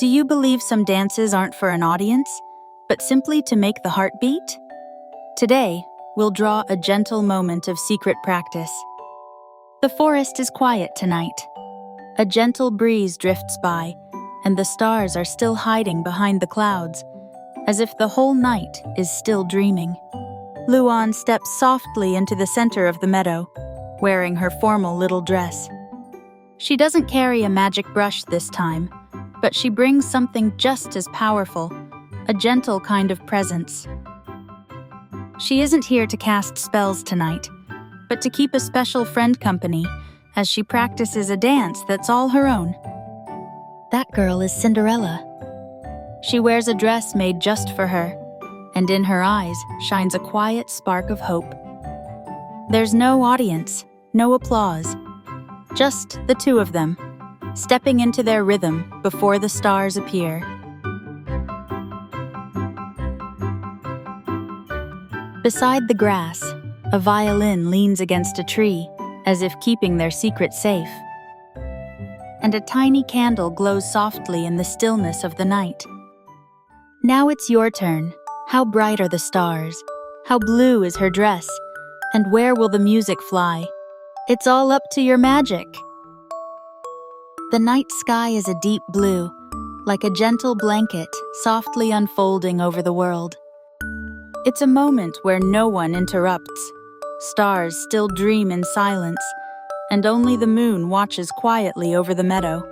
Do you believe some dances aren't for an audience, but simply to make the heart beat? Today, we'll draw a gentle moment of secret practice. The forest is quiet tonight. A gentle breeze drifts by, and the stars are still hiding behind the clouds, as if the whole night is still dreaming. Luan steps softly into the center of the meadow, wearing her formal little dress. She doesn't carry a magic brush this time, but she brings something just as powerful, a gentle kind of presence. She isn't here to cast spells tonight, but to keep a special friend company as she practices a dance that's all her own. That girl is Cinderella. She wears a dress made just for her, and in her eyes shines a quiet spark of hope. There's no audience, no applause, just the two of them, stepping into their rhythm before the stars appear. Beside the grass, a violin leans against a tree, as if keeping their secret safe. And a tiny candle glows softly in the stillness of the night. Now it's your turn. How bright are the stars? How blue is her dress? And where will the music fly? It's all up to your magic. The night sky is a deep blue, like a gentle blanket softly unfolding over the world. It's a moment where no one interrupts. Stars still dream in silence, and only the moon watches quietly over the meadow.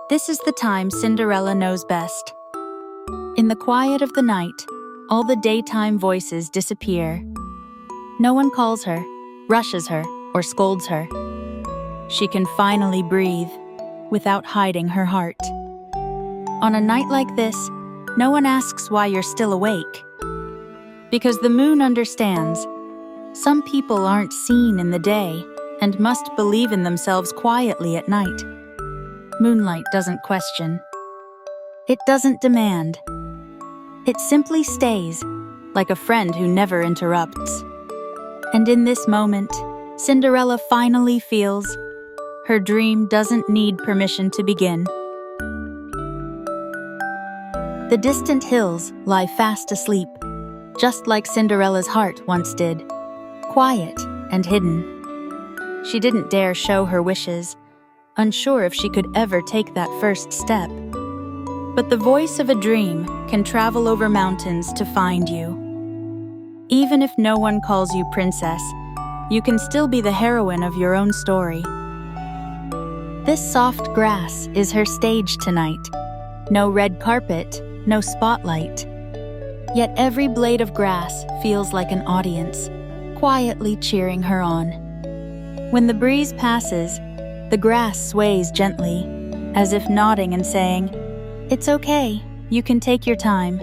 This is the time Cinderella knows best. In the quiet of the night, all the daytime voices disappear. No one calls her, rushes her, or scolds her. She can finally breathe, without hiding her heart. On a night like this, no one asks why you're still awake. Because the moon understands. Some people aren't seen in the day and must believe in themselves quietly at night. Moonlight doesn't question. It doesn't demand. It simply stays, like a friend who never interrupts. And in this moment, Cinderella finally feels her dream doesn't need permission to begin. The distant hills lie fast asleep, just like Cinderella's heart once did, quiet and hidden. She didn't dare show her wishes, unsure if she could ever take that first step. But the voice of a dream can travel over mountains to find you. Even if no one calls you princess, you can still be the heroine of your own story. This soft grass is her stage tonight. No red carpet, no spotlight. Yet every blade of grass feels like an audience, quietly cheering her on. When the breeze passes, the grass sways gently, as if nodding and saying, "It's okay, you can take your time."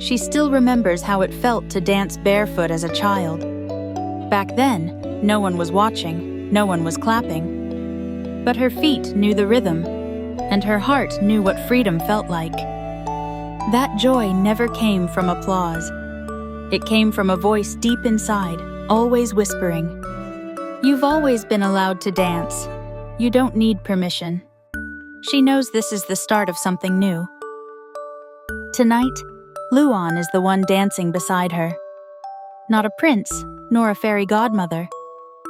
She still remembers how it felt to dance barefoot as a child. Back then, no one was watching, no one was clapping. But her feet knew the rhythm, and her heart knew what freedom felt like. That joy never came from applause. It came from a voice deep inside, always whispering, "You've always been allowed to dance. You don't need permission." She knows this is the start of something new. Tonight, Luan is the one dancing beside her. Not a prince, nor a fairy godmother,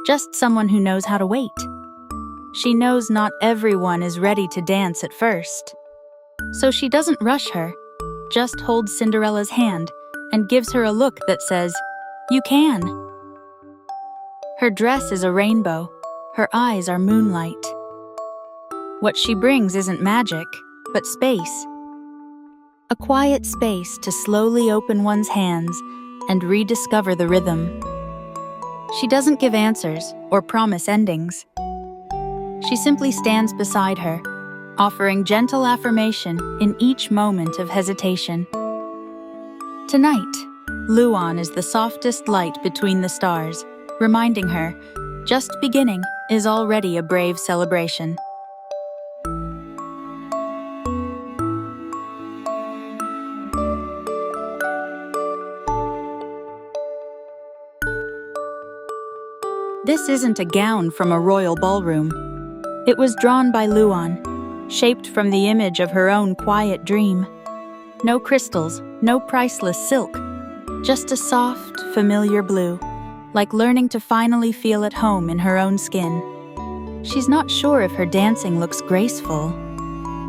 just someone who knows how to wait. She knows not everyone is ready to dance at first. So she doesn't rush her, just holds Cinderella's hand and gives her a look that says, "You can." Her dress is a rainbow, her eyes are moonlight. What she brings isn't magic, but space. A quiet space to slowly open one's hands and rediscover the rhythm. She doesn't give answers or promise endings. She simply stands beside her, offering gentle affirmation in each moment of hesitation. Tonight, Luan is the softest light between the stars, reminding her, just beginning is already a brave celebration. This isn't a gown from a royal ballroom. It was drawn by Luan. shaped from the image of her own quiet dream. No crystals, no priceless silk, just a soft, familiar blue, like learning to finally feel at home in her own skin. She's not sure if her dancing looks graceful,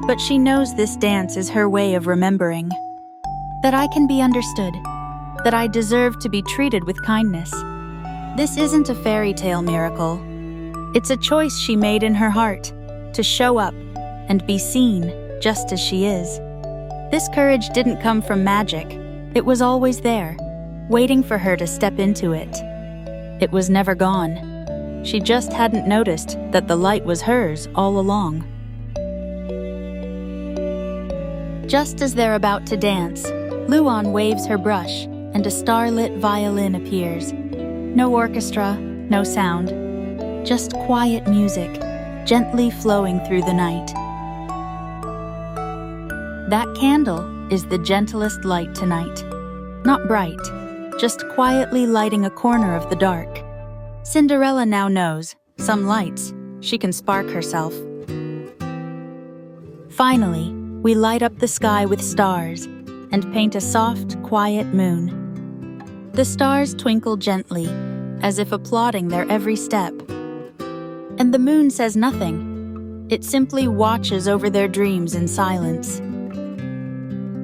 but she knows this dance is her way of remembering that I can be understood, that I deserve to be treated with kindness. This isn't a fairy tale miracle. It's a choice she made in her heart, to show up and be seen just as she is. This courage didn't come from magic. It was always there, waiting for her to step into it. It was never gone. She just hadn't noticed that the light was hers all along. Just as they're about to dance, Luan waves her brush and a starlit violin appears. No orchestra, no sound, just quiet music, gently flowing through the night. That candle is the gentlest light tonight. Not bright, just quietly lighting a corner of the dark. Cinderella now knows, some lights, she can spark herself. Finally, we light up the sky with stars and paint a soft, quiet moon. The stars twinkle gently, as if applauding their every step. And the moon says nothing. It simply watches over their dreams in silence.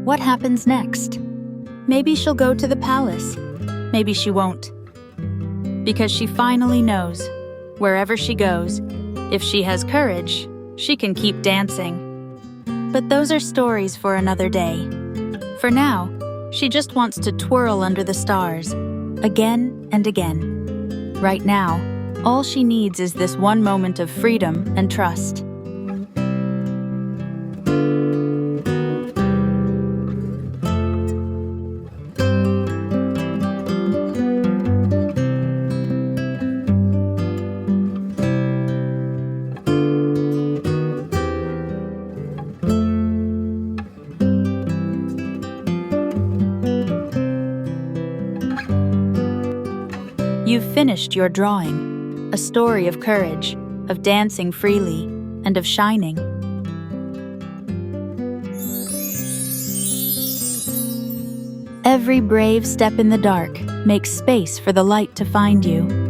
What happens next? Maybe she'll go to the palace. Maybe she won't. Because she finally knows, wherever she goes, if she has courage, she can keep dancing. But those are stories for another day. For now, she just wants to twirl under the stars, again and again. Right now, all she needs is this one moment of freedom and trust. You've finished your drawing, a story of courage, of dancing freely, and of shining. Every brave step in the dark makes space for the light to find you.